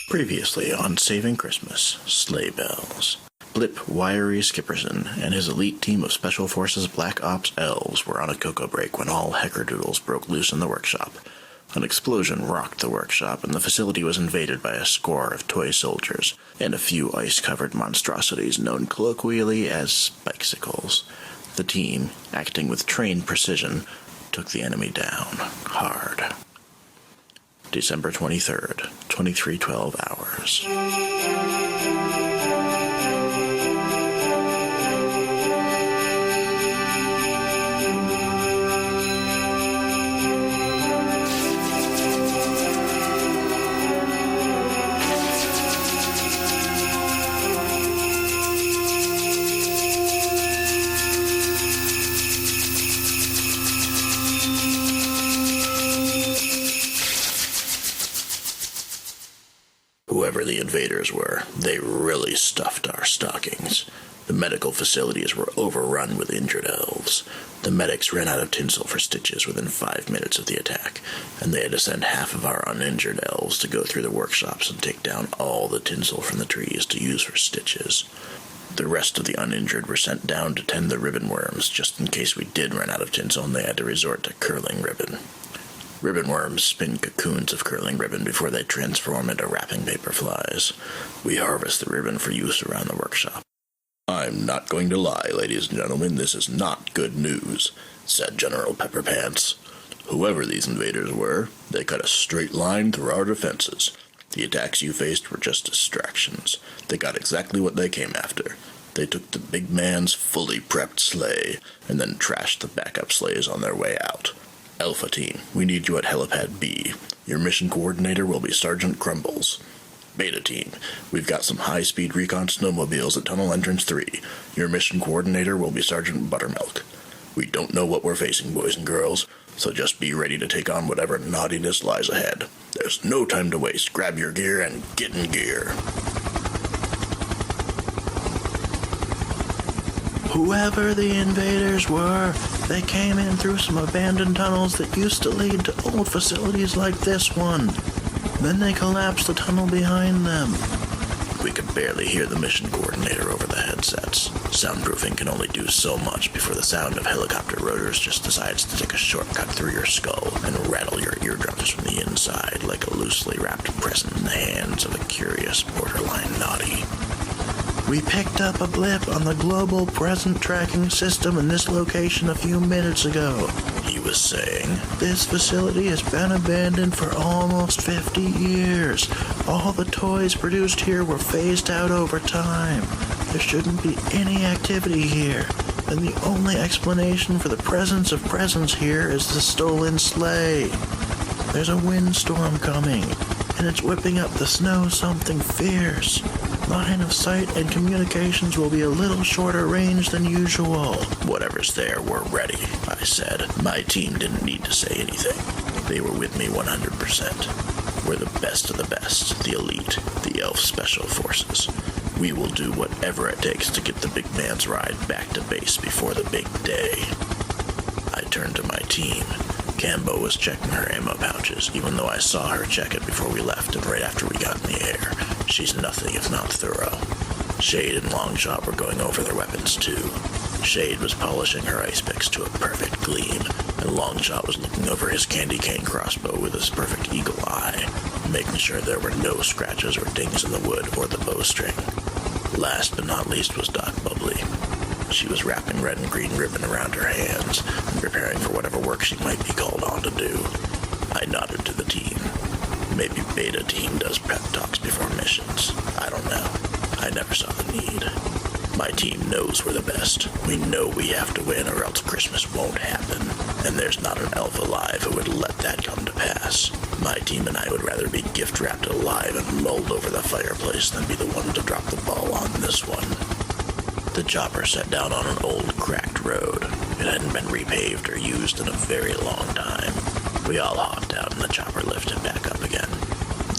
Previously on Saving Christmas, Sleigh Bells. Blip Wiry Skipperson and his elite team of Special Forces Black Ops elves were on a cocoa break when all heckerdoodles broke loose in the workshop. An explosion rocked the workshop, and the facility was invaded by a score of toy soldiers and a few ice-covered monstrosities known colloquially as spikecicles. The team, acting with trained precision, took the enemy down hard. December 23rd, 2312 hours. Whoever the invaders were, they really stuffed our stockings. The medical facilities were overrun with injured elves. The medics ran out of tinsel for stitches within 5 minutes of the attack, and they had to send half of our uninjured elves to go through the workshops and take down all the tinsel from the trees to use for stitches. The rest of the uninjured were sent down to tend the ribbon worms, just in case we did run out of tinsel and they had to resort to curling ribbon. Ribbon worms spin cocoons of curling ribbon before they transform into wrapping paper flies. We harvest the ribbon for use around the workshop. "I'm not going to lie, ladies and gentlemen, this is not good news," said General Pepperpants. "Whoever these invaders were, they cut a straight line through our defenses. The attacks you faced were just distractions. They got exactly what they came after. They took the big man's fully prepped sleigh, and then trashed the backup sleighs on their way out. Alpha Team, we need you at Helipad B. Your mission coordinator will be Sergeant Crumbles. Beta Team, we've got some high-speed recon snowmobiles at Tunnel Entrance 3. Your mission coordinator will be Sergeant Buttermilk. We don't know what we're facing, boys and girls, so just be ready to take on whatever naughtiness lies ahead. There's no time to waste. Grab your gear and get in gear." Whoever the invaders were, they came in through some abandoned tunnels that used to lead to old facilities like this one. Then they collapsed the tunnel behind them. We could barely hear the mission coordinator over the headsets. Soundproofing can only do so much before the sound of helicopter rotors just decides to take a shortcut through your skull and rattle your eardrums from the inside like a loosely wrapped present in the hands of a curious borderline naughty. "We picked up a blip on the global present tracking system in this location a few minutes ago," he was saying. "This facility has been abandoned for almost 50 years. All the toys produced here were phased out over time. There shouldn't be any activity here, and the only explanation for the presence of presents here is the stolen sleigh. There's a windstorm coming, and it's whipping up the snow something fierce. Line of sight and communications will be a little shorter range than usual." "Whatever's there, we're ready," I said. My team didn't need to say anything. They were with me 100%. We're the best of the best, the elite, the elf special forces. We will do whatever it takes to get the big man's ride back to base before the big day. I turned to my team. Cambo was checking her ammo pouches, even though I saw her check it before we left and right after we got in the air. She's nothing if not thorough. Shade and Longshot were going over their weapons too. Shade was polishing her ice picks to a perfect gleam, and Longshot was looking over his candy cane crossbow with his perfect eagle eye, making sure there were no scratches or dings in the wood or the bowstring. Last but not least was Doc Bubbly. She was wrapping red and green ribbon around her hands and preparing for whatever work she might be called on to do. I nodded to the team. Maybe Beta Team does prep talks before missions. I don't know. I never saw the need. My team knows we're the best. We know we have to win or else Christmas won't happen. And there's not an elf alive who would let that come to pass. My team and I would rather be gift-wrapped alive and mulled over the fireplace than be the one to drop the ball on this one. The chopper set down on an old, cracked road. It hadn't been repaved or used in a very long time. We all hopped out and the chopper lifted back up again.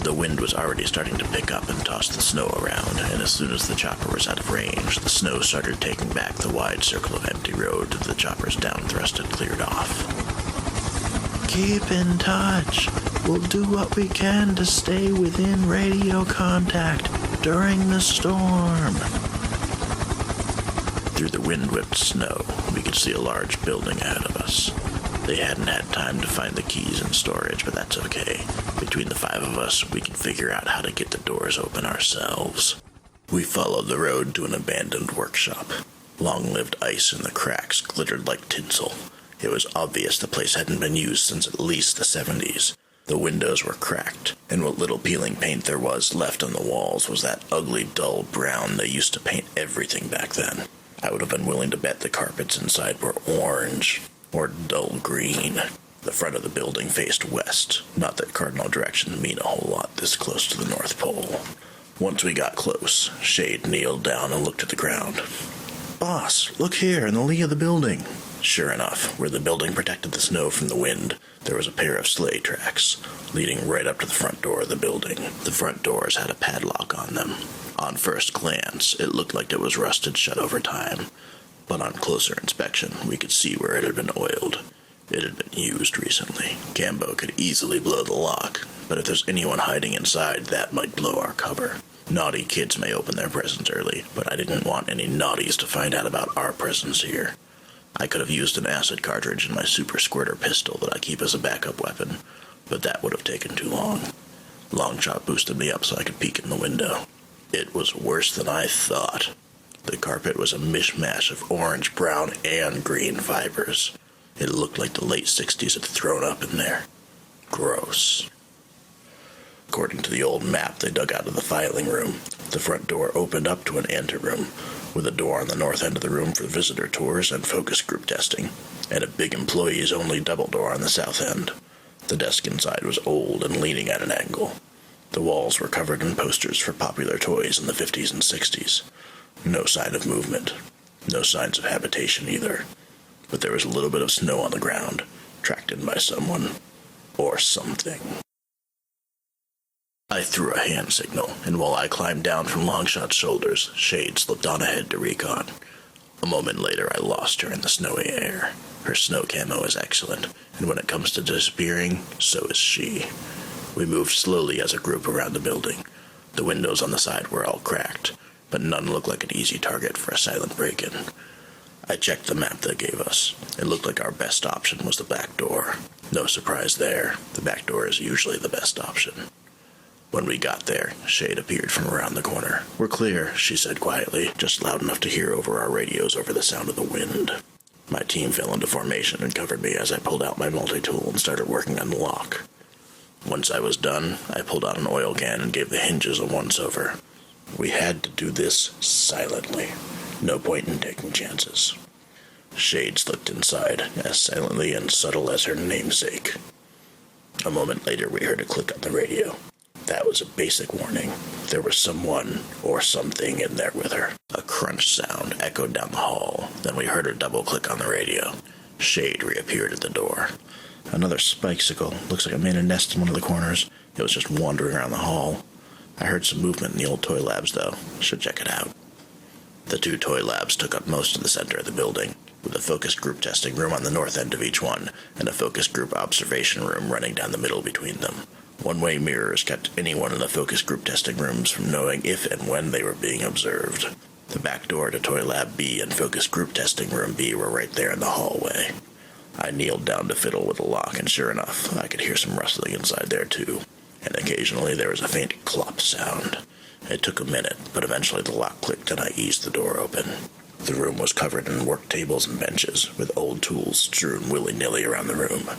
The wind was already starting to pick up and toss the snow around, and as soon as the chopper was out of range, the snow started taking back the wide circle of empty road that the chopper's down thrust had cleared off. "Keep in touch. We'll do what we can to stay within radio contact during the storm. Through the wind-whipped snow, we could see a large building ahead of us. They hadn't had time to find the keys in storage, but that's okay. Between the 5 of us, we could figure out how to get the doors open ourselves. We followed the road to an abandoned workshop. Long-lived ice in the cracks glittered like tinsel. It was obvious the place hadn't been used since at least the 70s. The windows were cracked, and what little peeling paint there was left on the walls was that ugly, dull brown they used to paint everything back then. I would have been willing to bet the carpets inside were orange or dull green. The front of the building faced west, not that cardinal directions mean a whole lot this close to the North Pole. Once we got close, Shade kneeled down and looked at the ground. "Boss, look here in the lee of the building." Sure enough, where the building protected the snow from the wind, there was a pair of sleigh tracks, leading right up to the front door of the building. The front doors had a padlock on them. On first glance, it looked like it was rusted shut over time, but on closer inspection, we could see where it had been oiled. It had been used recently. Cambo could easily blow the lock, but if there's anyone hiding inside, that might blow our cover. Naughty kids may open their presents early, but I didn't want any naughties to find out about our presence here. I could have used an acid cartridge in my super squirter pistol that I keep as a backup weapon, but that would have taken too long. Longshot boosted me up so I could peek in the window. It was worse than I thought. The carpet was a mishmash of orange, brown, and green fibers. It looked like the late 60s had thrown up in there. Gross. According to the old map they dug out of the filing room, the front door opened up to an anteroom, with a door on the north end of the room for visitor tours and focus group testing, and a big employees-only double door on the south end. The desk inside was old and leaning at an angle. The walls were covered in posters for popular toys in the 50s and 60s. No sign of movement. No signs of habitation either. But there was a little bit of snow on the ground, tracked in by someone. Or something. I threw a hand signal, and while I climbed down from Longshot's shoulders, Shade slipped on ahead to recon. A moment later, I lost her in the snowy air. Her snow camo is excellent, and when it comes to disappearing, so is she. We moved slowly as a group around the building. The windows on the side were all cracked, but none looked like an easy target for a silent break-in. I checked the map they gave us. It looked like our best option was the back door. No surprise there. The back door is usually the best option. When we got there, Shade appeared from around the corner. "We're clear," she said quietly, just loud enough to hear over our radios over the sound of the wind. My team fell into formation and covered me as I pulled out my multi-tool and started working on the lock. Once I was done, I pulled out an oil can and gave the hinges a once-over. We had to do this silently. No point in taking chances. Shade slipped inside, as silently and subtle as her namesake. A moment later, we heard a click on the radio. That was a basic warning. There was someone or something in there with her. A crunch sound echoed down the hall. Then we heard her double-click on the radio. Shade reappeared at the door. "Another spikecicle. Looks like it made a nest in one of the corners. It was just wandering around the hall. I heard some movement in the old toy labs, though. Should check it out." The 2 toy labs took up most of the center of the building, with a focus group testing room on the north end of each one, and a focus group observation room running down the middle between them. One-way mirrors kept anyone in the focus group testing rooms from knowing if and when they were being observed. The back door to Toy Lab B and focus group testing room B were right there in the hallway. I kneeled down to fiddle with the lock, and sure enough, I could hear some rustling inside there too, and occasionally there was a faint clop sound. It took a minute, but eventually the lock clicked and I eased the door open. The room was covered in work tables and benches, with old tools strewn willy-nilly around the room.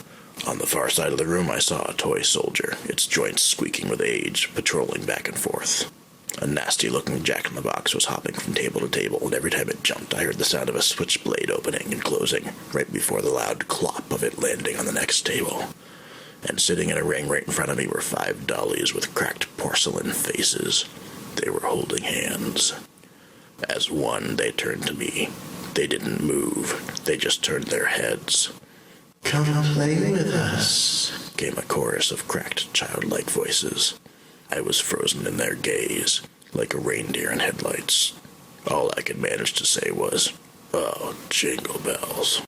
On the far side of the room I saw a toy soldier, its joints squeaking with age, patrolling back and forth. A nasty-looking jack-in-the-box was hopping from table to table, and every time it jumped I heard the sound of a switchblade opening and closing, right before the loud clop of it landing on the next table. And sitting in a ring right in front of me were 5 dollies with cracked porcelain faces. They were holding hands. As one, they turned to me. They didn't move. They just turned their heads. "Come play with us," came a chorus of cracked, childlike voices. I was frozen in their gaze, like a reindeer in headlights. All I could manage to say was, "Oh, jingle bells."